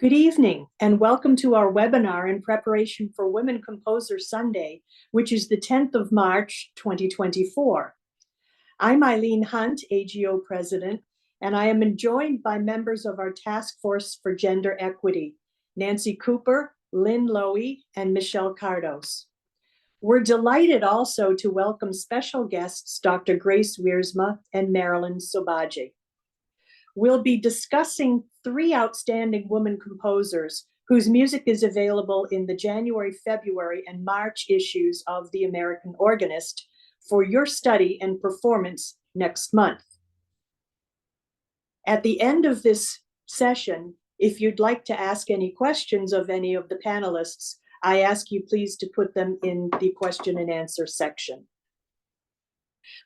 Good evening, and welcome to our webinar in preparation for Women Composers Sunday, which is the 10th of March, 2024. I'm Eileen Hunt, AGO President, and I am joined by members of our Task Force for Gender Equity, Nancy Cooper, Lynn Lowy, and Michelle Cardos. We're delighted also to welcome special guests, Dr. Grace Wiersma and Marilyn Sobaji. We'll be discussing three outstanding women composers whose music is available in the January, February, and March issues of the American Organist for your study and performance next month. At the end of this session, if you'd like to ask any questions of any of the panelists, I ask you please to put them in the question and answer section.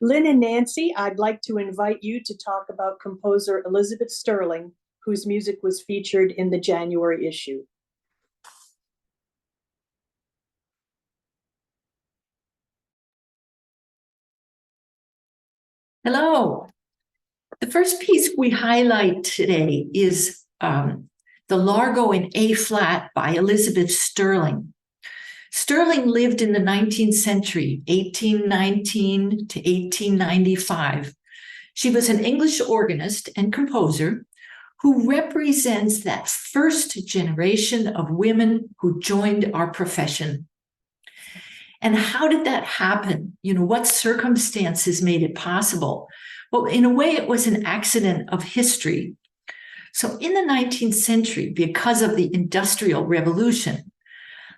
Lynn and Nancy, I'd like to invite you to talk about composer Elizabeth Sterling, whose music was featured in the January issue. Hello. The first piece we highlight today is the Largo in A-flat by Elizabeth Sterling. Sterling lived in the 19th century, 1819 to 1895. She was an English organist and composer who represents that first generation of women who joined our profession. And how did that happen? What circumstances made it possible? Well, in a way, it was an accident of history. So in the 19th century, because of the Industrial Revolution,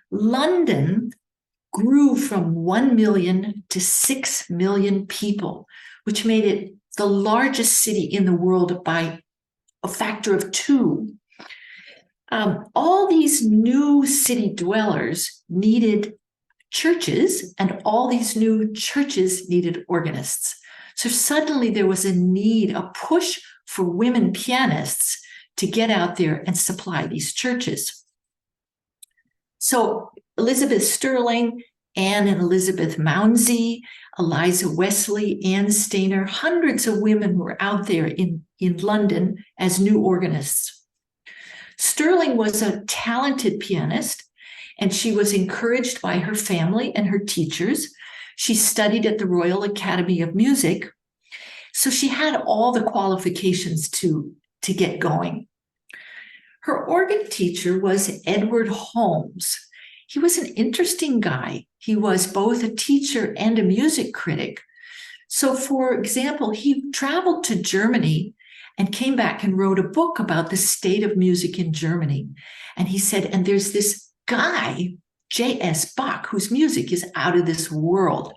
London grew from 1 million to 6 million people, which made it the largest city in the world by a factor of 2. All these new city dwellers needed churches, and all these new churches needed organists. So suddenly there was a need, a push for women pianists to get out there and supply these churches. So Elizabeth Sterling, Anne and Elizabeth Mounsey, Eliza Wesley, Anne Stainer, hundreds of women were out there in London as new organists. Sterling was a talented pianist, and she was encouraged by her family and her teachers. She studied at the Royal Academy of Music, so she had all the qualifications to get going. Her organ teacher was Edward Holmes. He was an interesting guy. He was both a teacher and a music critic. So, for example, he traveled to Germany and came back and wrote a book about the state of music in Germany. And he said, and there's this guy, J.S. Bach, whose music is out of this world.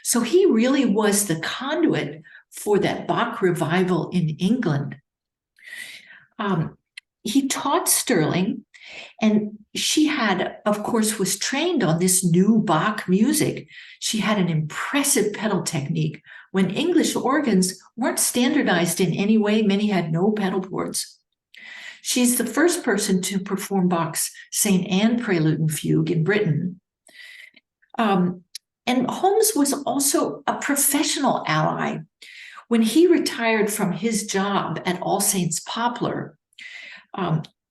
So he really was the conduit for that Bach revival in England. He taught Sterling, and she had, of course, was trained on this new Bach music. She had an impressive pedal technique. When English organs weren't standardized in any way, many had no pedal boards. She's the first person to perform Bach's St. Anne Prelude and Fugue in Britain. And Holmes was also a professional ally. When he retired from his job at All Saints Poplar,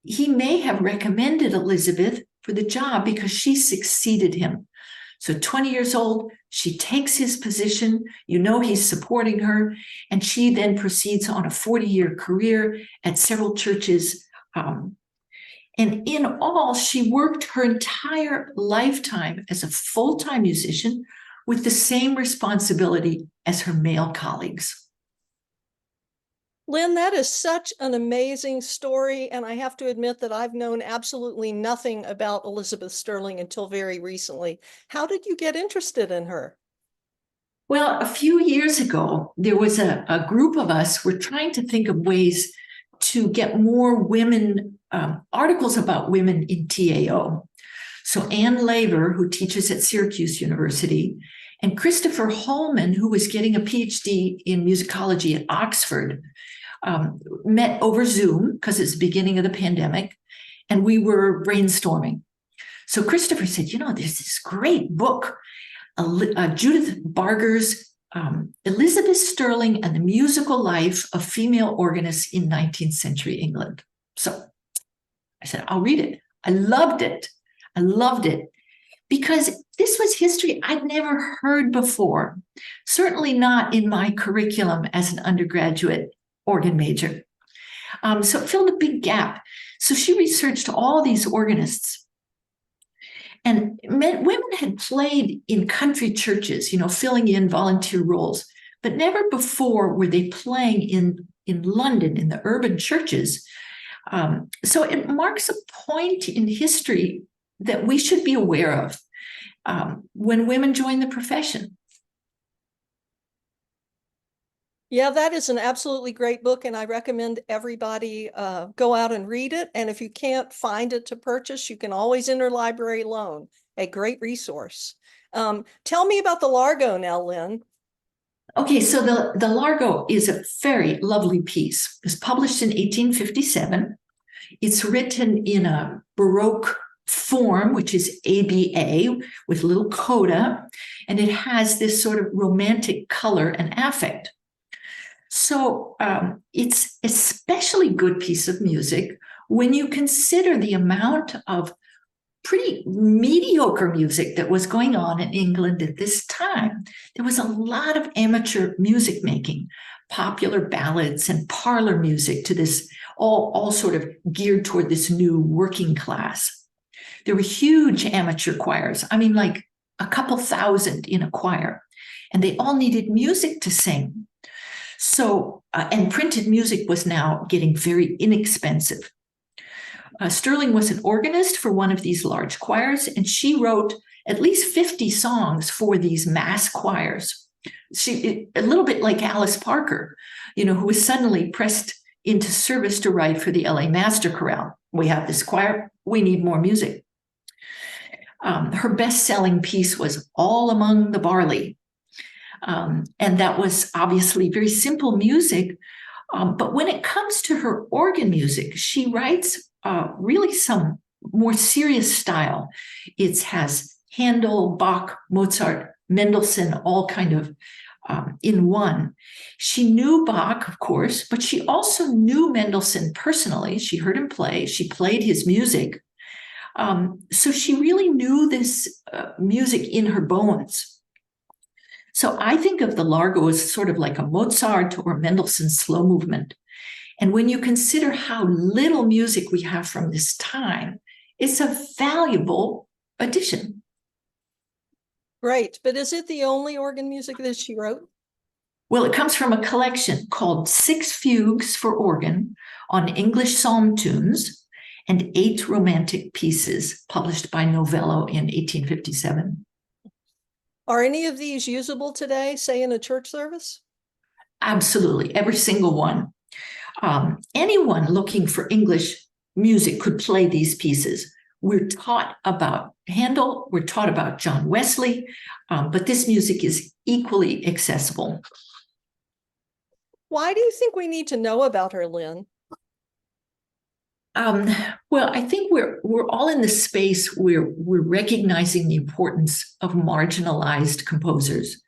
he may have recommended Elizabeth for the job because she succeeded him. So 20 years old, she takes his position, he's supporting her, and she then proceeds on a 40-year career at several churches. And in all, she worked her entire lifetime as a full-time musician with the same responsibility as her male colleagues. Lynn, that is such an amazing story, and I have to admit that I've known absolutely nothing about Elizabeth Sterling until very recently. How did you get interested in her? Well, a few years ago, there was a group of us were trying to think of ways to get more women, articles about women in TAO. So Anne Laver, who teaches at Syracuse University, and Christopher Holman, who was getting a PhD in musicology at Oxford, met over Zoom because it's the beginning of the pandemic, and we were brainstorming. So Christopher said, there's this great book, Judith Barger's Elizabeth Sterling and the Musical Life of Female Organists in 19th Century England. So I said, I'll read it. I loved it. I loved it because this was history I'd never heard before, certainly not in my curriculum as an undergraduate organ major. So it filled a big gap. So she researched all these organists. And women had played in country churches, filling in volunteer roles, but never before were they playing in London, in the urban churches. So it marks a point in history that we should be aware of when women join the profession. Yeah, that is an absolutely great book, and I recommend everybody go out and read it. And if you can't find it to purchase, you can always interlibrary loan, a great resource. Tell me about the Largo now, Lynn. Okay, so the Largo is a very lovely piece. It was published in 1857. It's written in a Baroque form, which is ABA, with little coda, and it has this sort of romantic color and affect. So it's an especially good piece of music when you consider the amount of pretty mediocre music that was going on in England at this time. There was a lot of amateur music making, popular ballads and parlor music to this, all sort of geared toward this new working class. There were huge amateur choirs. I mean, like a couple thousand in a choir, and they all needed music to sing. So, and printed music was now getting very inexpensive. Sterling was an organist for one of these large choirs, and she wrote at least 50 songs for these mass choirs. A little bit like Alice Parker, who was suddenly pressed into service to write for the LA Master Chorale. We have this choir, we need more music. Her best-selling piece was All Among the Barley. And that was obviously very simple music. But when it comes to her organ music, she writes really some more serious style. It has Handel, Bach, Mozart, Mendelssohn, all kind of in one. She knew Bach, of course, but she also knew Mendelssohn personally. She heard him play. She played his music. So she really knew this music in her bones. So I think of the Largo as sort of like a Mozart or Mendelssohn slow movement. And when you consider how little music we have from this time, it's a valuable addition. Great. But is it the only organ music that she wrote? Well, it comes from a collection called 6 Fugues for Organ on English Psalm Tunes and 8 Romantic Pieces, published by Novello in 1857. Are any of these usable today, say in a church service? Absolutely, every single one. Anyone looking for English music could play these pieces. We're taught about Handel, we're taught about John Wesley, but this music is equally accessible. Why do you think we need to know about her, Lynn? Well, I think we're all in the space where we're recognizing the importance of marginalized composers.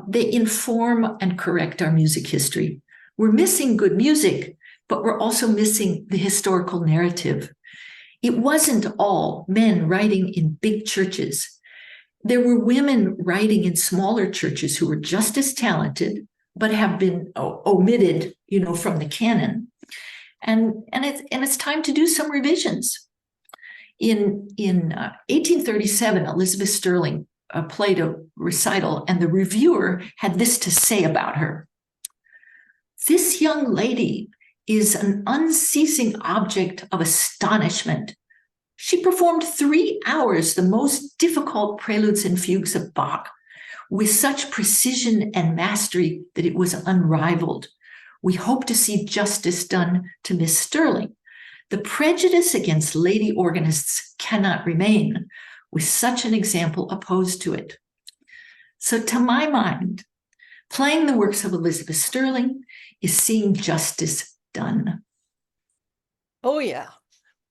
They inform and correct our music history. We're missing good music, but we're also missing the historical narrative. It wasn't all men writing in big churches. There were women writing in smaller churches who were just as talented, but have been omitted, from the canon. And it's time to do some revisions. In 1837, Elizabeth Sterling played a recital, and the reviewer had this to say about her. This young lady is an unceasing object of astonishment. She performed 3 hours the most difficult preludes and fugues of Bach with such precision and mastery that it was unrivaled. We hope to see justice done to Miss Sterling. The prejudice against lady organists cannot remain, with such an example opposed to it. So to my mind, playing the works of Elizabeth Sterling is seeing justice done. Oh, yeah.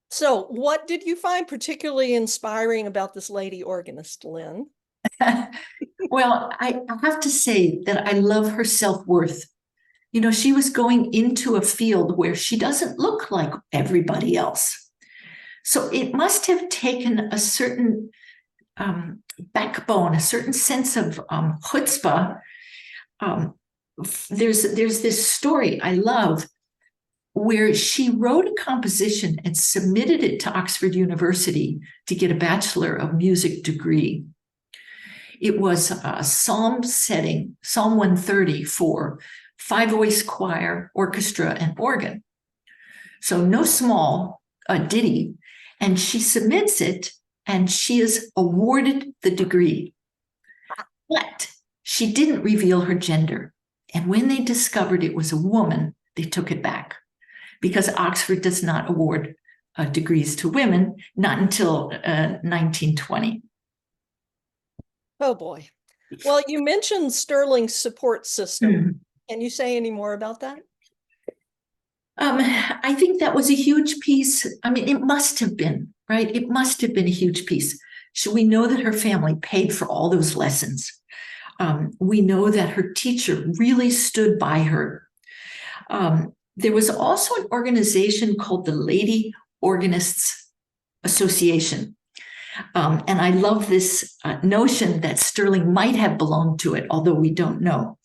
So what did you find particularly inspiring about this lady organist, Lynn? Well, I have to say that I love her self-worth. She was going into a field where she doesn't look like everybody else. So it must have taken a certain backbone, a certain sense of chutzpah. There's this story I love where she wrote a composition and submitted it to Oxford University to get a Bachelor of Music degree. It was a psalm setting, Psalm 130 for 5-voice choir, orchestra, and organ. So no small ditty. And she submits it, and she is awarded the degree. But she didn't reveal her gender. And when they discovered it was a woman, they took it back, because Oxford does not award degrees to women, not until 1920. Oh, boy. Well, you mentioned Sterling's support system. Can you say any more about that? I think that was a huge piece. I mean, it must have been, right? It must have been a huge piece. So we know that her family paid for all those lessons. We know that her teacher really stood by her. There was also an organization called the Lady Organists Association. And I love this notion that Sterling might have belonged to it, although we don't know.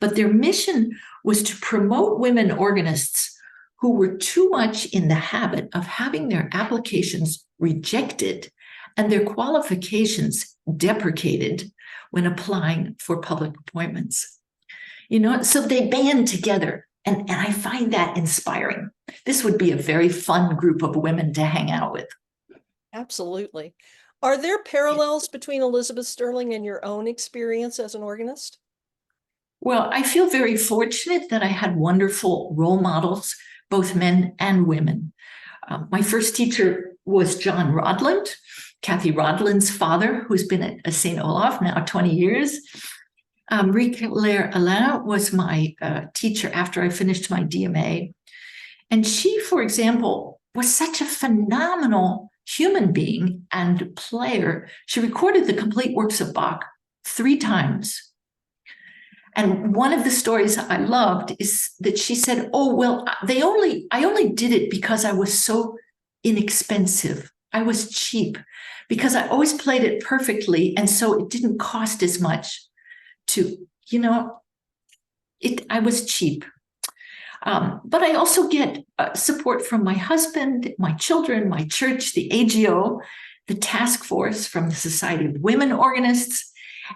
But their mission was to promote women organists who were too much in the habit of having their applications rejected and their qualifications deprecated when applying for public appointments. So they band together, and I find that inspiring. This would be a very fun group of women to hang out with. Absolutely. Are there parallels between Elizabeth Sterling and your own experience as an organist? Well, I feel very fortunate that I had wonderful role models, both men and women. My first teacher was John Rodland, Kathy Rodland's father, who's been at St. Olaf now 20 years. Rique-Claire Alain was my teacher after I finished my DMA. And she, for example, was such a phenomenal human being and player. She recorded the complete works of Bach 3 times. And one of the stories I loved is that she said, oh, well, I only did it because I was so inexpensive. I was cheap because I always played it perfectly. And so it didn't cost as much to, I was cheap. But I also get support from my husband, my children, my church, the AGO, the task force from the Society of Women Organists,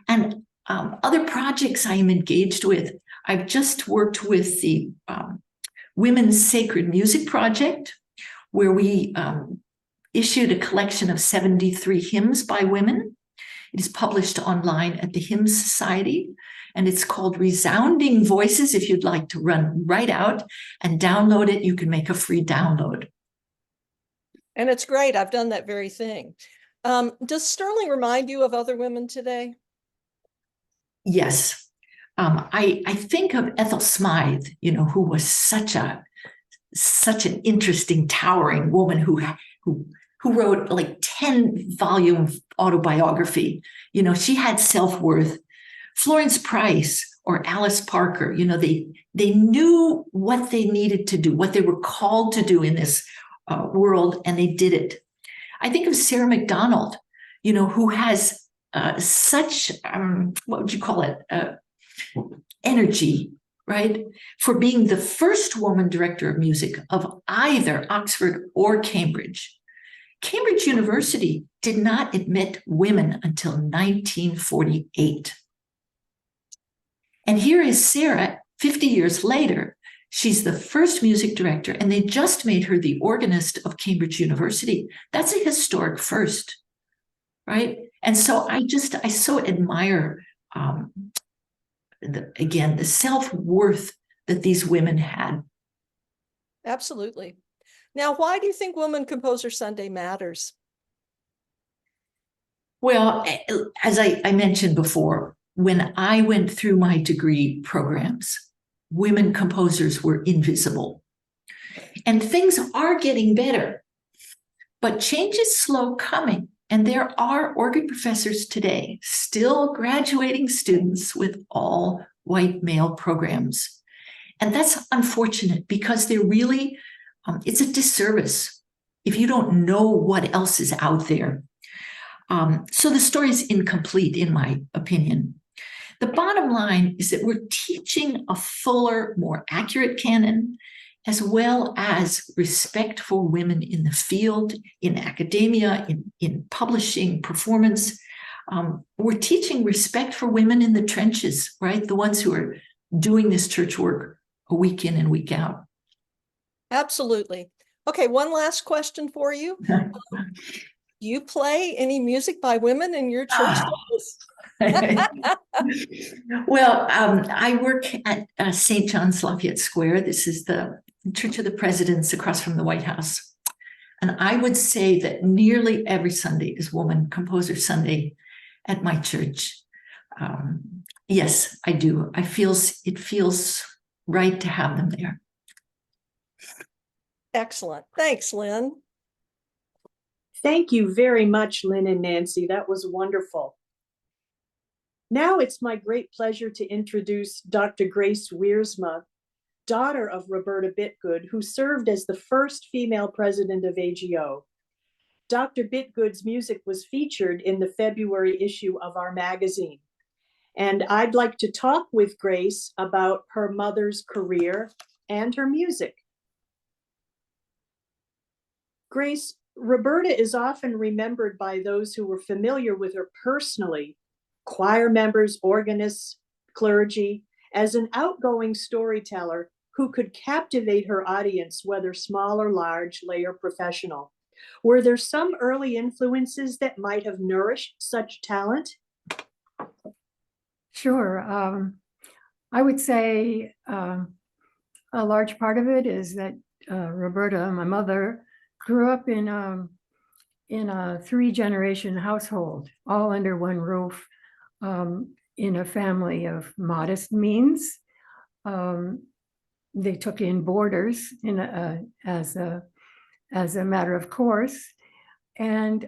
and other projects I am engaged with. I've just worked with the Women's Sacred Music Project, where we issued a collection of 73 hymns by women. It is published online at the Hymn Society, and it's called Resounding Voices. If you'd like to run right out and download it, you can make a free download. And it's great. I've done that very thing. Does Sterling remind you of other women today? Yes. I think of Ethel Smythe, who was such an interesting, towering woman who wrote like 10-volume autobiography. She had self-worth. Florence Price or Alice Parker, they knew what they needed to do, what they were called to do in this world, and they did it. I think of Sarah McDonald, who has such, what would you call it, energy, right? For being the first woman director of music of either Oxford or Cambridge. Cambridge University did not admit women until 1948. And here is Sarah, 50 years later. She's the first music director, and they just made her the organist of Cambridge University. That's a historic first, right? And so I so admire, the self-worth that these women had. Absolutely. Now, why do you think Women Composer Sunday matters? Well, as I mentioned before, when I went through my degree programs, women composers were invisible. And things are getting better, but change is slow coming. And there are organ professors today still graduating students with all white male programs. And that's unfortunate because they're really, it's a disservice if you don't know what else is out there. So the story is incomplete, in my opinion. The bottom line is that we're teaching a fuller, more accurate canon, as well as respect for women in the field, in academia, in publishing, performance. We're teaching respect for women in the trenches, right? The ones who are doing this church work a week in and week out. Absolutely. Okay, one last question for you. Do you play any music by women in your church? Well, I work at St. John's Lafayette Square. This is the Church of the Presidents across from the White House. And I would say that nearly every Sunday is Woman Composer Sunday at my church. Yes, I do. It feels right to have them there. Excellent. Thanks, Lynn. Thank you very much, Lynn and Nancy. That was wonderful. Now it's my great pleasure to introduce Dr. Grace Wiersma, daughter of Roberta Bitgood, who served as the first female president of AGO. Dr. Bitgood's music was featured in the February issue of our magazine. And I'd like to talk with Grace about her mother's career and her music. Grace, Roberta is often remembered by those who were familiar with her personally, choir members, organists, clergy, as an outgoing storyteller who could captivate her audience, whether small or large, lay or professional. Were there some early influences that might have nourished such talent? Sure. I would say a large part of it is that Roberta, my mother, grew up in a three-generation household, all under one roof, in a family of modest means. They took in boarders as a matter of course, and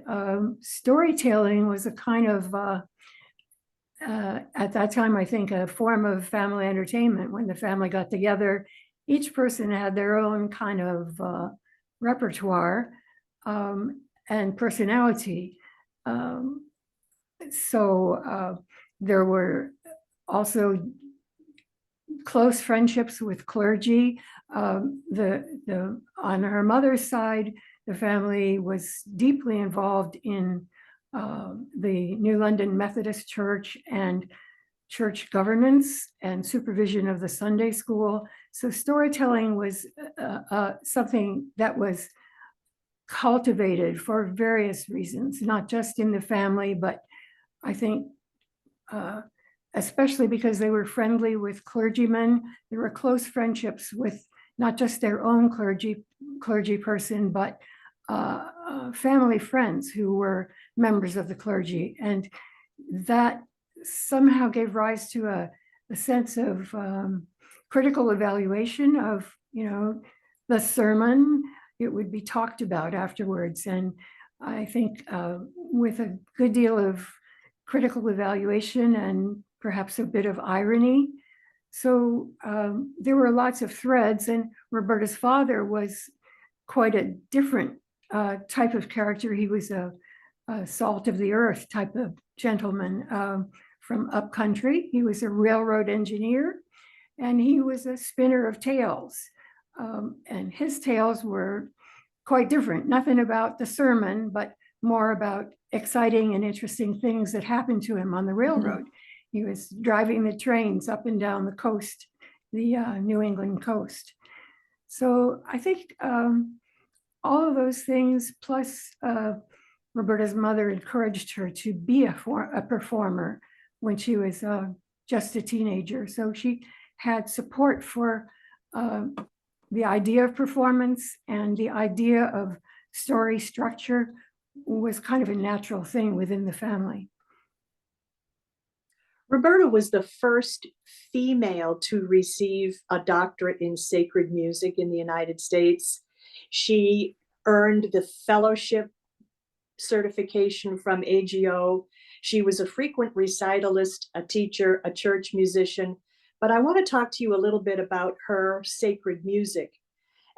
storytelling was a kind of at that time, I think, a form of family entertainment. When the family got together, each person had their own kind of repertoire and personality. So there were also close friendships with clergy. On her mother's side, the family was deeply involved in the New London Methodist Church and church governance and supervision of the Sunday school. So storytelling was something that was cultivated for various reasons, not just in the family, but I think especially because they were friendly with clergymen. There were close friendships with not just their own clergy person, but family friends who were members of the clergy. And that somehow gave rise to a sense of critical evaluation of, the sermon. It would be talked about afterwards. And I think with a good deal of critical evaluation and perhaps a bit of irony. So there were lots of threads, and Roberta's father was quite a different type of character. He was a salt of the earth type of gentleman from upcountry. He was a railroad engineer, and he was a spinner of tales. And his tales were quite different. Nothing about the sermon, but more about exciting and interesting things that happened to him on the railroad. Mm-hmm. He was driving the trains up and down the coast, the New England coast. So I think all of those things, plus Roberta's mother encouraged her to be a performer when she was just a teenager. So she had support for the idea of performance, and the idea of story structure was kind of a natural thing within the family. Roberta was the first female to receive a doctorate in sacred music in the United States. She earned the fellowship certification from AGO. She was a frequent recitalist, a teacher, a church musician. But I want to talk to you a little bit about her sacred music.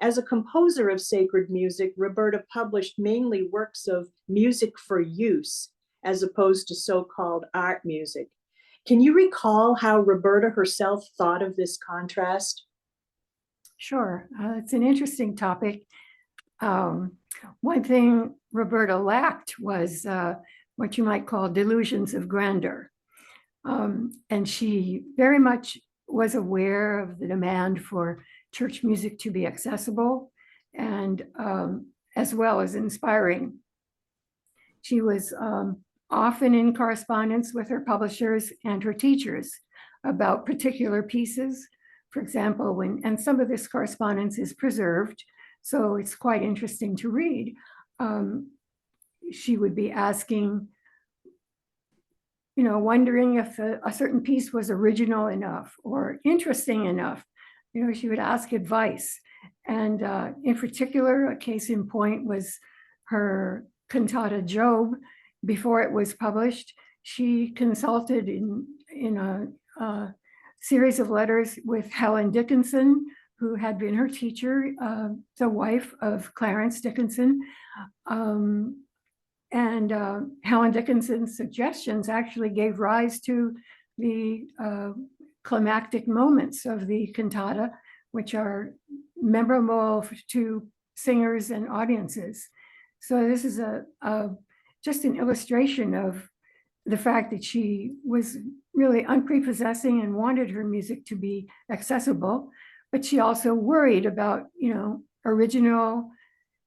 As a composer of sacred music, Roberta published mainly works of music for use, as opposed to so-called art music. Can you recall how Roberta herself thought of this contrast? Sure, it's an interesting topic. One thing Roberta lacked was what you might call delusions of grandeur. And she very much was aware of the demand for church music to be accessible and as well as inspiring. She was often in correspondence with her publishers and her teachers about particular pieces. For example, and some of this correspondence is preserved, so it's quite interesting to read. She would be asking, wondering if a certain piece was original enough or interesting enough. She would ask advice. And in particular, a case in point was her cantata Job. Before it was published, she consulted in a series of letters with Helen Dickinson, who had been her teacher, the wife of Clarence Dickinson. And Helen Dickinson's suggestions actually gave rise to the climactic moments of the cantata, which are memorable to singers and audiences. So this is just an illustration of the fact that she was really unprepossessing and wanted her music to be accessible, but she also worried about, original,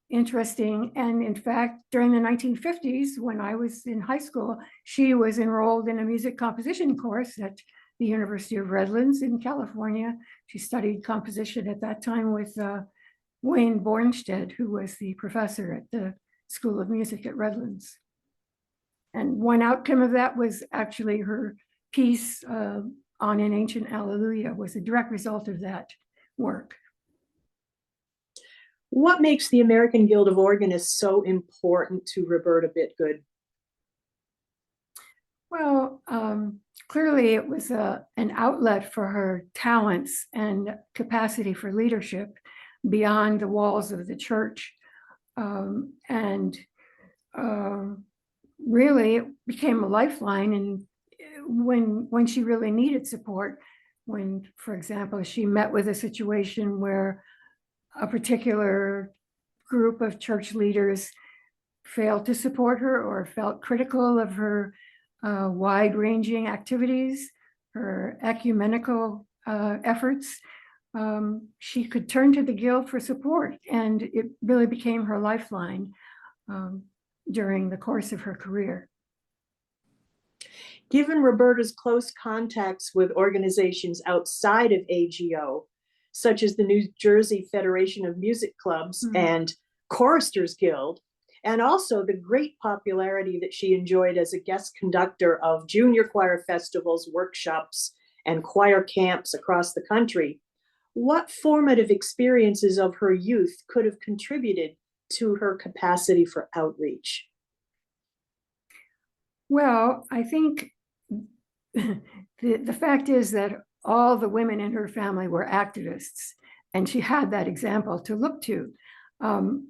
interesting. And in fact, during the 1950s, when I was in high school, she was enrolled in a music composition course at the University of Redlands in California. She studied composition at that time with Wayne Bornstedt, who was the professor at the School of Music at Redlands. And one outcome of that was actually her piece on An Ancient Alleluia was a direct result of that work. What makes the American Guild of Organists so important to Roberta Bitgood? Well, clearly it was an outlet for her talents and capacity for leadership beyond the walls of the church. And really it became a lifeline. And when she really needed support, when, for example, she met with a situation where a particular group of church leaders failed to support her or felt critical of her wide-ranging activities, her ecumenical efforts, she could turn to the Guild for support, and it really became her lifeline during the course of her career. Given Roberta's close contacts with organizations outside of AGO, such as the New Jersey Federation of Music Clubs and Choristers Guild, and also the great popularity that she enjoyed as a guest conductor of junior choir festivals, workshops, and choir camps across the country, what formative experiences of her youth could have contributed to her capacity for outreach? Well, I think the fact is that all the women in her family were activists, and she had that example to look to.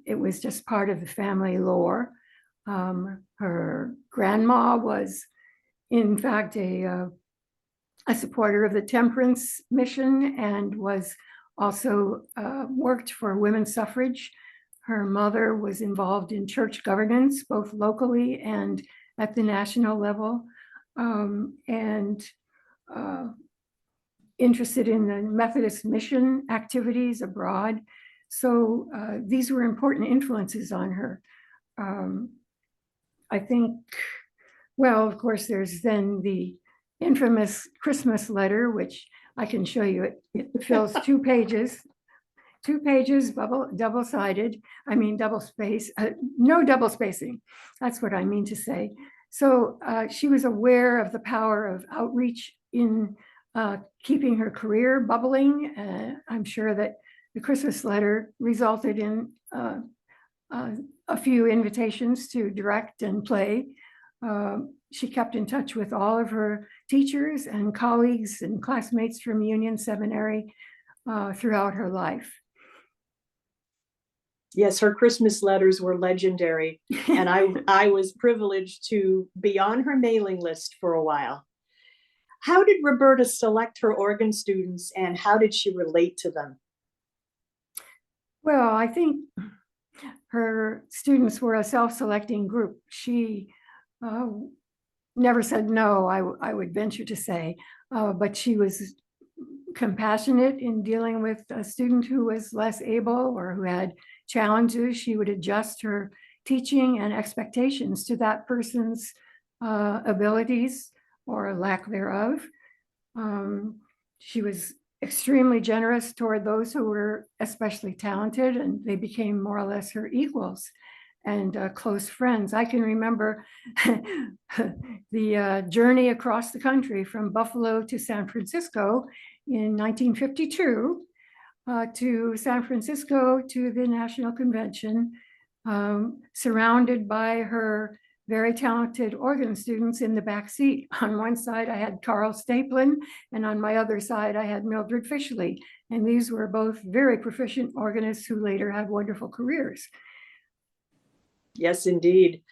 It was just part of the family lore. Her grandma was, in fact, a supporter of the temperance mission and was also worked for women's suffrage. Her mother was involved in church governance, both locally and at the national level, and interested in the Methodist mission activities abroad. So these were important influences on her. I think, well, of course, there's then the infamous Christmas letter, which I can show you. It fills 2 pages. 2 pages, double-sided. I mean, double space, no double spacing. That's what I mean to say. So she was aware of the power of outreach in keeping her career bubbling. I'm sure that the Christmas letter resulted in a few invitations to direct and play. She kept in touch with all of her teachers and colleagues and classmates from Union Seminary throughout her life. Yes, her Christmas letters were legendary, and I was privileged to be on her mailing list for a while. How did Roberta select her organ students, and how did she relate to them? Well, I think her students were a self-selecting group. She never said no, I would venture to say, but she was compassionate in dealing with a student who was less able or who had challenges. She would adjust her teaching and expectations to that person's abilities or lack thereof. She was extremely generous toward those who were especially talented, and they became more or less her equals and close friends. I can remember the journey across the country from Buffalo to San Francisco in 1952 to San Francisco to the National Convention, surrounded by her very talented organ students in the back seat. On one side, I had Carl Staplin, and on my other side, I had Mildred Fishley. And these were both very proficient organists who later had wonderful careers. Yes, indeed.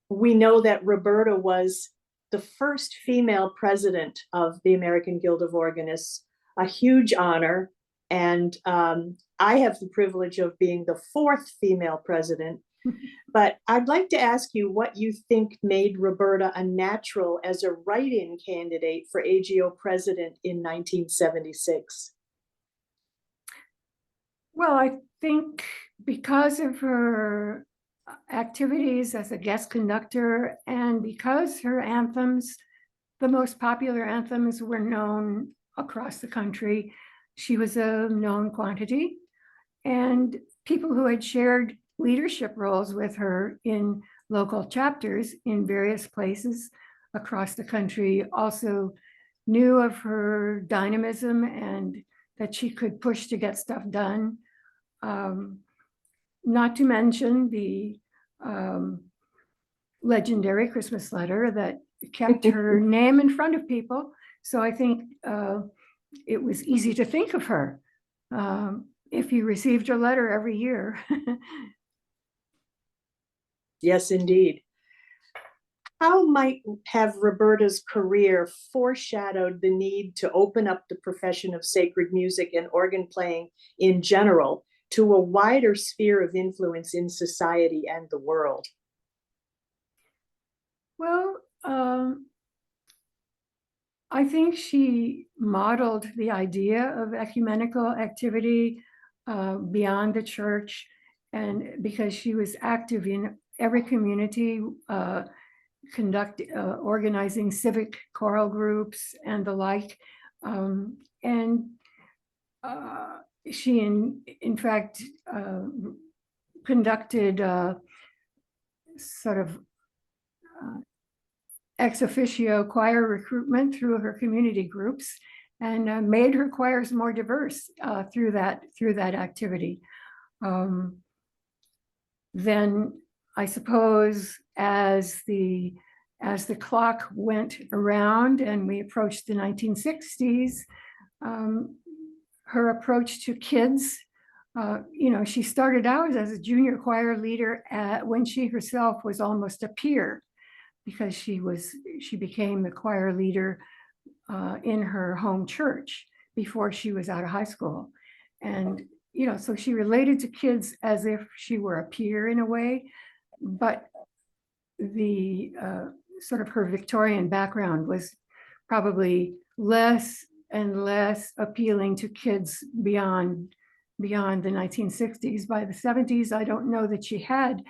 We know that Roberta was the first female president of the American Guild of Organists, a huge honor. And I have the privilege of being the fourth female president. But I'd like to ask you what you think made Roberta a natural as a write-in candidate for AGO president in 1976. Well, I think because of her activities as a guest conductor and because her anthems, the most popular anthems, were known across the country, she was a known quantity. And people who had shared leadership roles with her in local chapters in various places across the country also knew of her dynamism and that she could push to get stuff done. Not to mention the legendary Christmas letter that kept her name in front of people. So I think it was easy to think of her if you received a letter every year. Yes, indeed. How might have Roberta's career foreshadowed the need to open up the profession of sacred music and organ playing in general to a wider sphere of influence in society and the world? Well, I think she modeled the idea of ecumenical activity beyond the church, and because she was active in every community, organizing civic choral groups and the like. And she, in fact, conducted sort of ex officio choir recruitment through her community groups, and made her choirs more diverse through that activity. Then I suppose as the clock went around and we approached the 1960s, her approach to kids, she started out as a junior choir leader when she herself was almost a peer, because she became the choir leader in her home church before she was out of high school. And, so she related to kids as if she were a peer in a way, but the sort of her Victorian background was probably less and less appealing to kids beyond the 1960s. By the 70s, I don't know that she had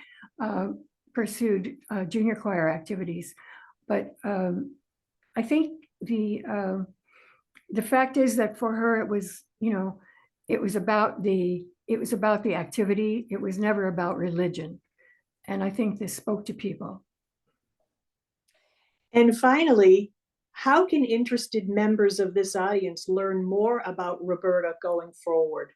pursued junior choir activities, but I think the fact is that for her it was about the activity. It was never about religion, and I think this spoke to people. And finally, how can interested members of this audience learn more about Roberta going forward?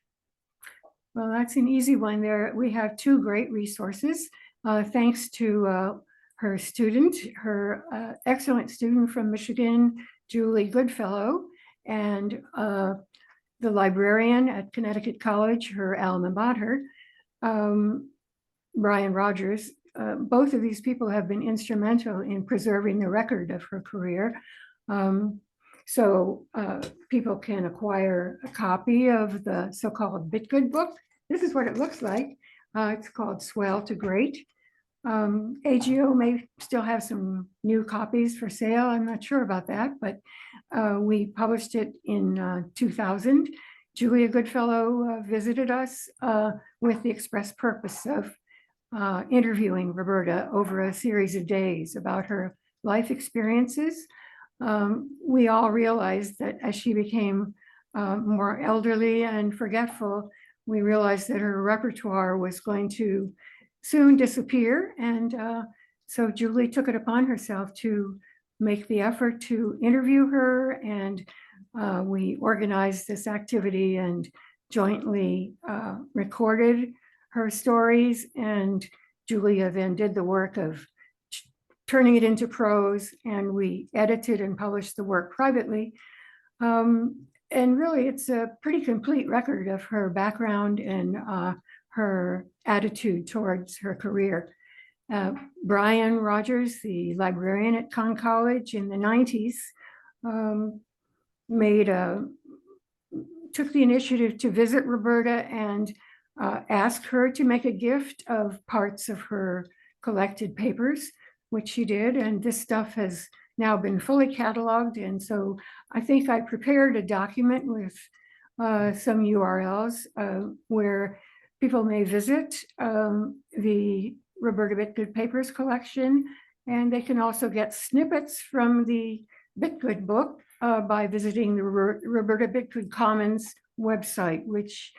Well, that's an easy one. There we have two great resources. Thanks to her student, her excellent student from Michigan, Julie Goodfellow, and the librarian at Connecticut College, her alma mater, Brian Rogers. Both of these people have been instrumental in preserving the record of her career. So people can acquire a copy of the so-called Bitgood book. This is what it looks like. It's called Swell to Great. AGO may still have some new copies for sale. I'm not sure about that, but we published it in 2000. Julia Goodfellow visited us with the express purpose of interviewing Roberta over a series of days about her life experiences. We all realized that as she became more elderly and forgetful, we realized that her repertoire was going to soon disappear. And so Julie took it upon herself to make the effort to interview her, and we organized this activity and jointly recorded her stories, and Julia then did the work of turning it into prose, and we edited and published the work privately. And really, it's a pretty complete record of her background and her attitude towards her career. Brian Rogers, the librarian at Conn College in the 90s, took the initiative to visit Roberta and ask her to make a gift of parts of her collected papers, which she did. And this stuff has now been fully cataloged. And so I think I prepared a document with some URLs where people may visit the Roberta Bitgood Papers collection. And they can also get snippets from the Bitgood book by visiting the Roberta Bitgood Commons website, which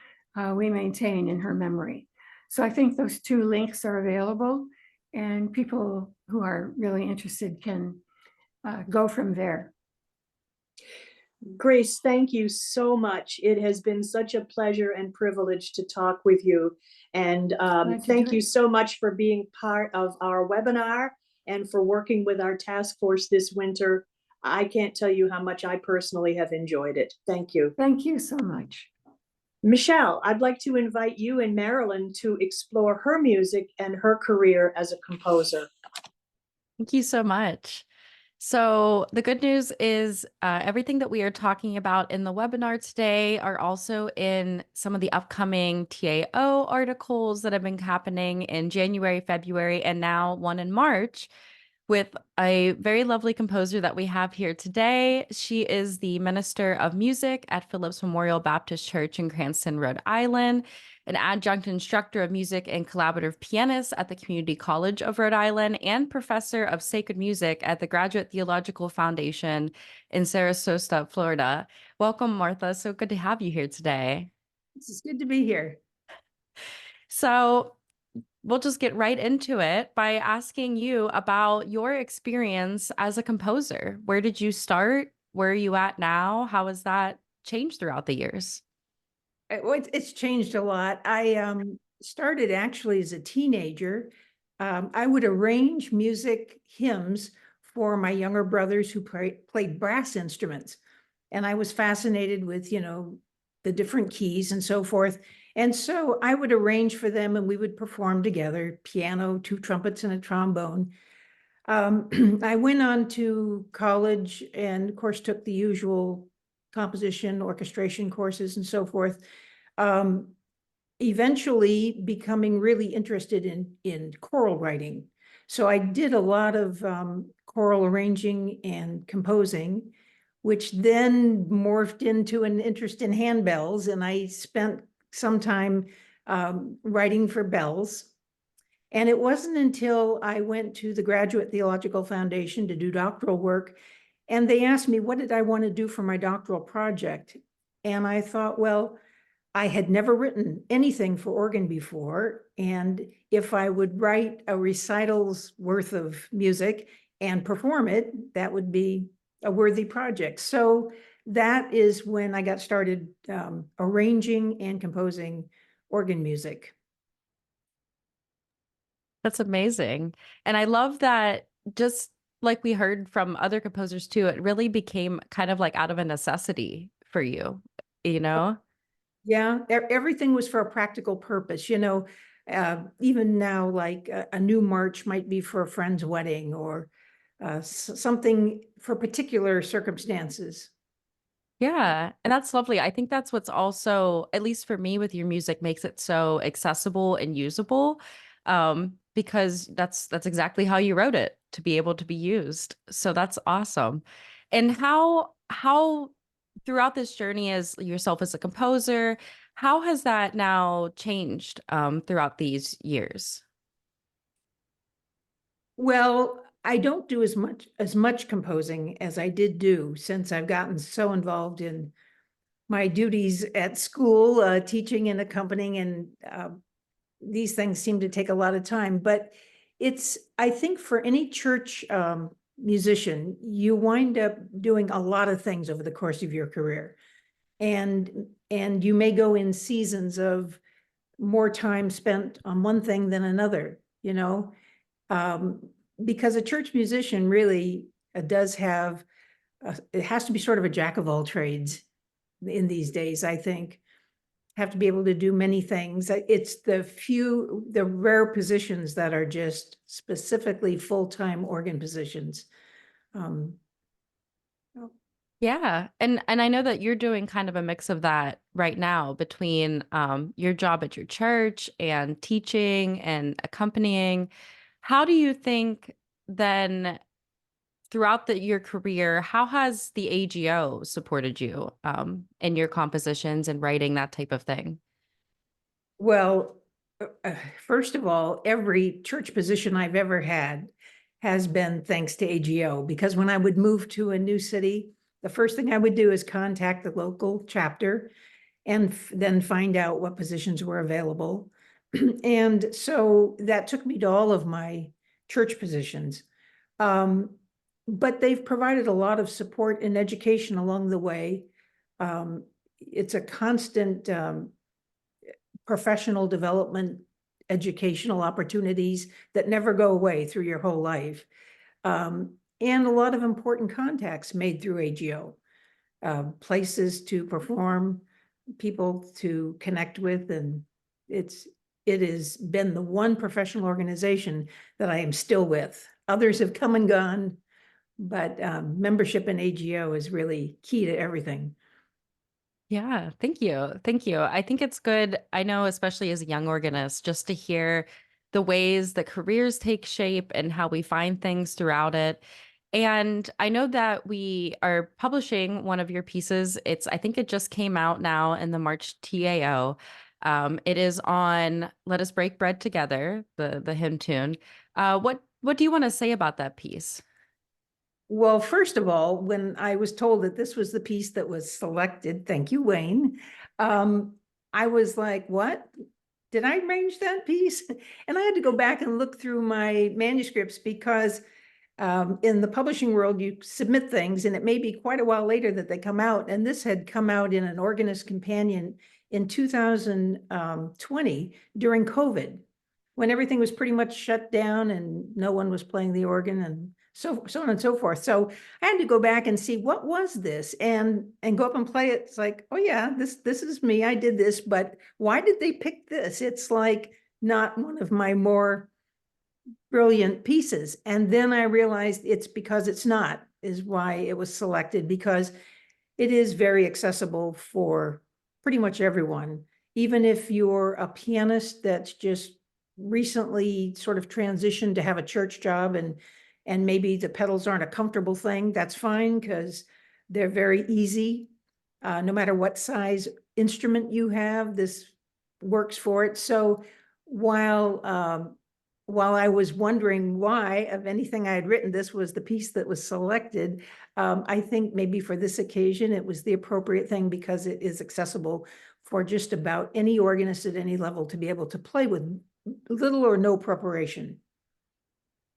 we maintain in her memory. So I think those two links are available, and people who are really interested can go from there. Grace, thank you so much. It has been such a pleasure and privilege to talk with you. And thank you so much for being part of our webinar and for working with our task force this winter. I can't tell you how much I personally have enjoyed it. Thank you. Thank you so much. Michelle, I'd like to invite you and Marilyn to explore her music and her career as a composer. Thank you so much. So the good news is everything that we are talking about in the webinar today are also in some of the upcoming TAO articles that have been happening in January, February, and now one in March with a very lovely composer that we have here today. She is the Minister of Music at Phillips Memorial Baptist Church in Cranston, Rhode Island, an adjunct instructor of music and collaborative pianist at the Community College of Rhode Island, and professor of sacred music at the Graduate Theological Foundation in Sarasota, Florida. Welcome, Martha. So good to have you here today. It's good to be here. So we'll just get right into it by asking you about your experience as a composer. Where did you start? Where are you at now? How has that changed throughout the years? Well, it's changed a lot. I started actually as a teenager. I would arrange music hymns for my younger brothers who played brass instruments. And I was fascinated with, the different keys and so forth. And so I would arrange for them and we would perform together, piano, 2 trumpets and a trombone. I went on to college and of course took the usual composition, orchestration courses and so forth. Eventually becoming really interested in choral writing. So I did a lot of choral arranging and composing, which then morphed into an interest in handbells. And I spent some time writing for bells. And it wasn't until I went to the Graduate Theological Foundation to do doctoral work, and they asked me, what did I want to do for my doctoral project? And I thought, well, I had never written anything for organ before. And if I would write a recital's worth of music and perform it, that would be a worthy project. So that is when I got started arranging and composing organ music. That's amazing. And I love that, just like we heard from other composers too, it really became kind of like out of a necessity for you, Yeah, everything was for a practical purpose. Even now, like a new march might be for a friend's wedding or something for particular circumstances. Yeah, and that's lovely. I think that's what's also, at least for me with your music, makes it so accessible and usable. Because that's exactly how you wrote it, to be able to be used. So that's awesome. And how throughout this journey as yourself as a composer, how has that now changed throughout these years? Well, I don't do as much composing as I did do since I've gotten so involved in my duties at school, teaching and accompanying, and these things seem to take a lot of time. But I think for any church musician, you wind up doing a lot of things over the course of your career. And you may go in seasons of more time spent on one thing than another, you know? Because a church musician really does have, it has to be sort of a jack of all trades in these days, I think. Have to be able to do many things. It's the rare positions that are just specifically full-time organ positions. Yeah. And I know that you're doing kind of a mix of that right now between your job at your church and teaching and accompanying. How do you think then throughout your career, how has the AGO supported you in your compositions and writing that type of thing? Well, first of all, every church position I've ever had has been thanks to AGO, because when I would move to a new city, the first thing I would do is contact the local chapter and then find out what positions were available. And so that took me to all of my church positions. But they've provided a lot of support and education along the way. It's a constant professional development, educational opportunities that never go away through your whole life. And a lot of important contacts made through AGO, places to perform, people to connect with, and it has been the one professional organization that I am still with. Others have come and gone, but membership in AGO is really key to everything. Yeah, thank you. Thank you. I think it's good. I know, especially as a young organist, just to hear the ways that careers take shape and how we find things throughout it. And I know that we are publishing one of your pieces. I think it just came out now in the March TAO. It is on Let Us Break Bread Together, the hymn tune. What do you want to say about that piece? Well, first of all, when I was told that this was the piece that was selected, thank you, Wayne, I was like, what? Did I arrange that piece? And I had to go back and look through my manuscripts, because in the publishing world, you submit things and it may be quite a while later that they come out. And this had come out in an Organist Companion in 2020 during COVID, when everything was pretty much shut down and no one was playing the organ and so on and so forth. So I had to go back and see what was this and go up and play it. It's like, oh yeah, this is me. I did this, but why did they pick this? It's like not one of my more brilliant pieces. And then I realized it's because it's not, is why it was selected, because it is very accessible for pretty much everyone. Even if you're a pianist that's just recently sort of transitioned to have a church job and maybe the pedals aren't a comfortable thing, that's fine, because they're very easy. No matter what size instrument you have, this works for it. So while I was wondering why, of anything I had written, this was the piece that was selected, I think maybe for this occasion, it was the appropriate thing, because it is accessible for just about any organist at any level to be able to play with little or no preparation.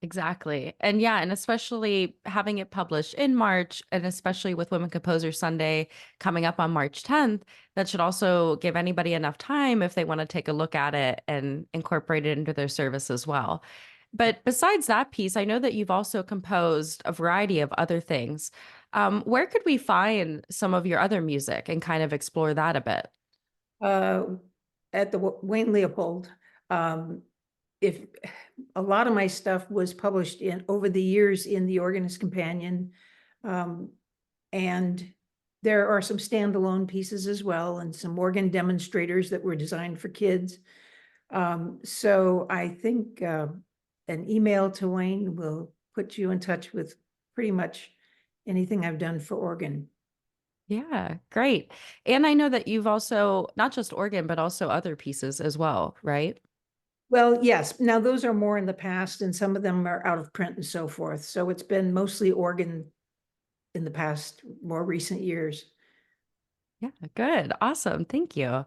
Exactly. And yeah, and especially having it published in March, and especially with Women Composer Sunday coming up on March 10th, that should also give anybody enough time if they want to take a look at it and incorporate it into their service as well. But besides that piece, I know that you've also composed a variety of other things. Where could we find some of your other music and kind of explore that a bit? At the Wayne Leopold. If a lot of my stuff was published over the years in the Organist Companion, and there are some standalone pieces as well, and some organ demonstrators that were designed for kids. So I think an email to Wayne will put you in touch with pretty much anything I've done for organ. Yeah, great. And I know that you've also, not just organ, but also other pieces as well, right? Well, yes. Now those are more in the past, and some of them are out of print and so forth. So it's been mostly organ in the past, more recent years. Yeah, good. Awesome. Thank you.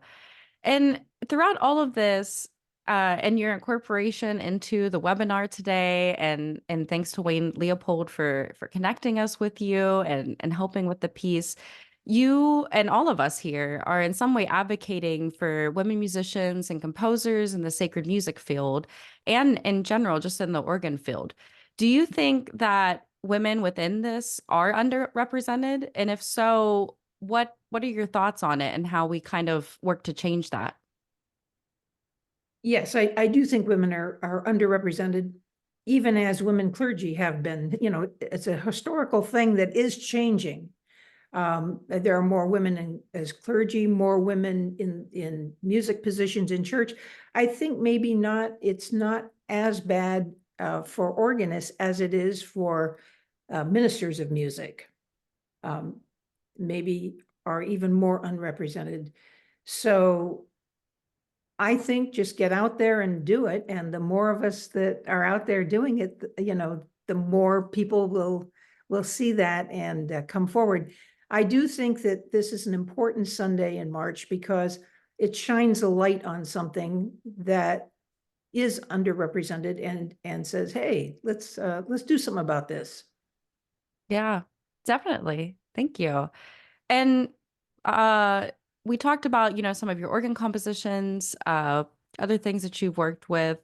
And throughout all of this, and your incorporation into the webinar today, and thanks to Wayne Leopold for connecting us with you and helping with the piece, you and all of us here are in some way advocating for women musicians and composers in the sacred music field, and in general, just in the organ field. Do you think that women within this are underrepresented? And if so, what are your thoughts on it and how we kind of work to change that? Yes, I do think women are underrepresented, even as women clergy have been. You know, it's a historical thing that is changing. There are more women as clergy, more women in music positions in church. I think maybe it's not as bad for organists as it is for ministers of music. Maybe are even more unrepresented. So I think just get out there and do it. And the more of us that are out there doing it, you know, the more people will see that and come forward. I do think that this is an important Sunday in March because it shines a light on something that is underrepresented and says, hey, let's do something about this. Yeah, definitely. Thank you. And we talked about, some of your organ compositions, other things that you've worked with.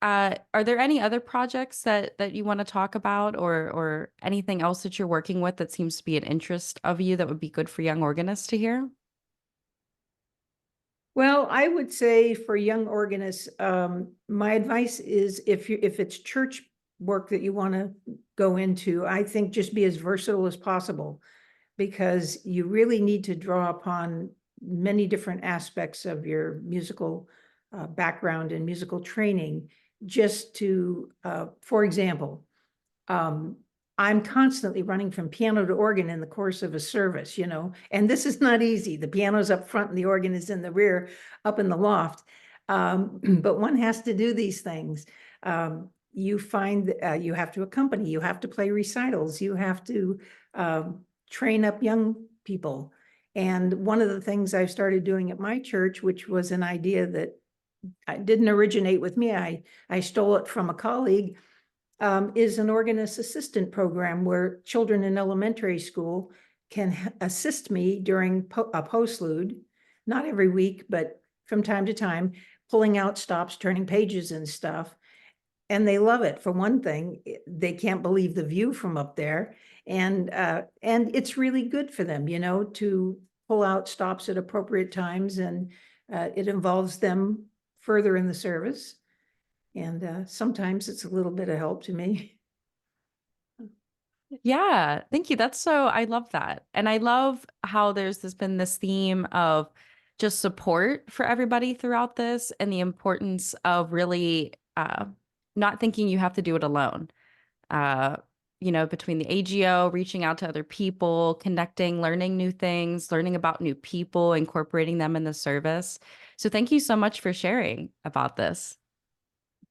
Are there any other projects that you want to talk about, or anything else that you're working with that seems to be an interest of you that would be good for young organists to hear? Well, I would say for young organists, my advice is if it's church work that you want to go into, I think just be as versatile as possible, because you really need to draw upon many different aspects of your musical background and musical training just to, for example, I'm constantly running from piano to organ in the course of a service, and this is not easy. The piano's up front and the organ is in the rear, up in the loft. But one has to do these things. You find you have to accompany, you have to play recitals, you have to train up young people. And one of the things I've started doing at my church, which was an idea that didn't originate with me, I stole it from a colleague, is an organist assistant program where children in elementary school can assist me during a postlude, not every week, but from time to time, pulling out stops, turning pages and stuff. And they love it. For one thing, they can't believe the view from up there. And it's really good for them, to pull out stops at appropriate times, and it involves them further in the service. And sometimes it's a little bit of help to me. Yeah, thank you. I love that. And I love how there's been this theme of just support for everybody throughout this, and the importance of really not thinking you have to do it alone. Between the AGO, reaching out to other people, connecting, learning new things, learning about new people, incorporating them in the service. So thank you so much for sharing about this.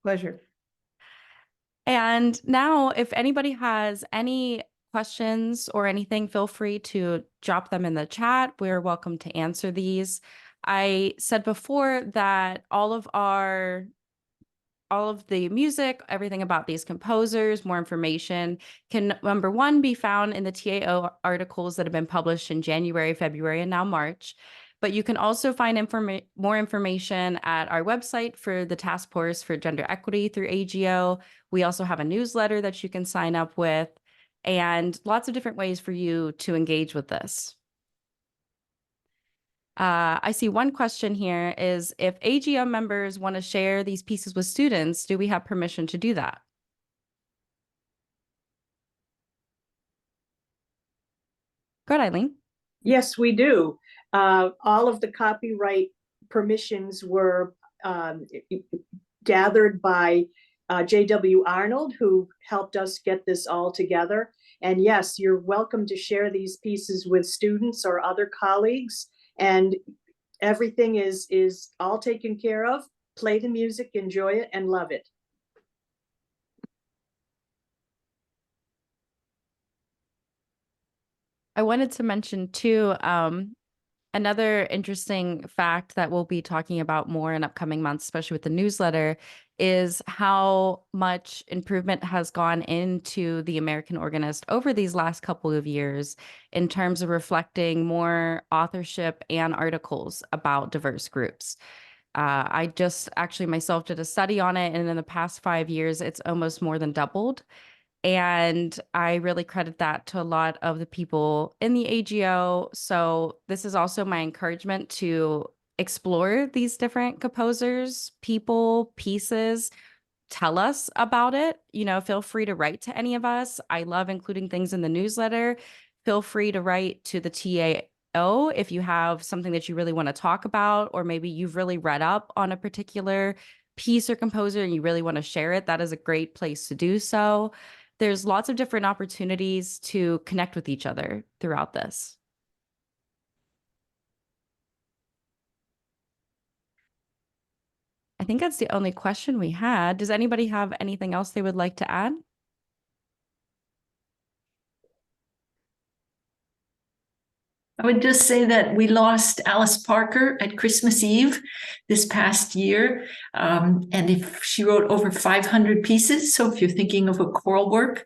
Pleasure. And now, if anybody has any questions or anything, feel free to drop them in the chat. We're welcome to answer these. I said before that all of the music, everything about these composers, more information can, number one, be found in the TAO articles that have been published in January, February, and now March. But you can also find more information at our website for the Task Force for Gender Equity through AGO. We also have a newsletter that you can sign up with, and lots of different ways for you to engage with this. I see one question here is if AGO members want to share these pieces with students, do we have permission to do that? Go ahead, Eileen. Yes, we do. All of the copyright permissions were gathered by J.W. Arnold, who helped us get this all together. And yes, you're welcome to share these pieces with students or other colleagues. And everything is all taken care of. Play the music, enjoy it, and love it. I wanted to mention too, another interesting fact that we'll be talking about more in upcoming months, especially with the newsletter, is how much improvement has gone into the American Organist over these last couple of years in terms of reflecting more authorship and articles about diverse groups. I just actually myself did a study on it, and in the past 5 years, it's almost more than doubled. And I really credit that to a lot of the people in the AGO. So this is also my encouragement to explore these different composers, people, pieces. Tell us about it. Feel free to write to any of us. I love including things in the newsletter. Feel free to write to the TAO if you have something that you really want to talk about, or maybe you've really read up on a particular piece or composer and you really want to share it. That is a great place to do so. There's lots of different opportunities to connect with each other throughout this. I think that's the only question we had. Does anybody have anything else they would like to add? I would just say that we lost Alice Parker at Christmas Eve this past year. And if she wrote over 500 pieces, so if you're thinking of a choral work,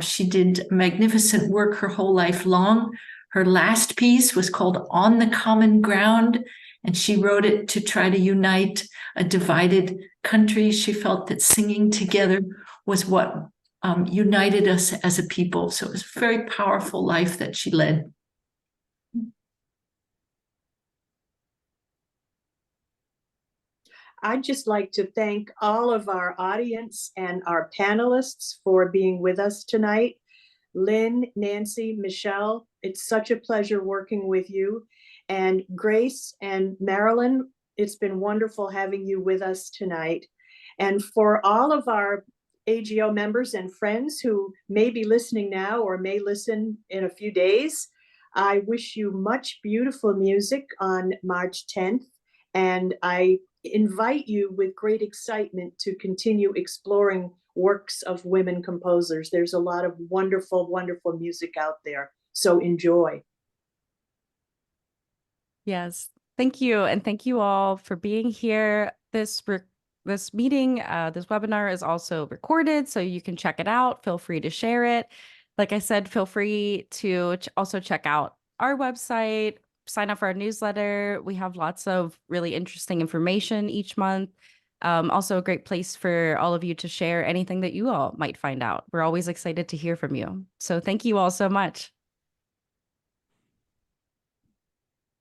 she did magnificent work her whole life long. Her last piece was called On the Common Ground, and she wrote it to try to unite a divided country. She felt that singing together was what united us as a people. So it was a very powerful life that she led. I'd just like to thank all of our audience and our panelists for being with us tonight. Lynn, Nancy, Michelle, it's such a pleasure working with you. And Grace and Marilyn, it's been wonderful having you with us tonight. And for all of our AGO members and friends who may be listening now or may listen in a few days, I wish you much beautiful music on March 10th. And I invite you with great excitement to continue exploring works of women composers. There's a lot of wonderful, wonderful music out there. So enjoy. Yes. Thank you. And thank you all for being here. This meeting, this webinar is also recorded, so you can check it out. Feel free to share it. Like I said, feel free to also check out our website, sign up for our newsletter. We have lots of really interesting information each month. Also a great place for all of you to share anything that you all might find out. We're always excited to hear from you. So thank you all so much.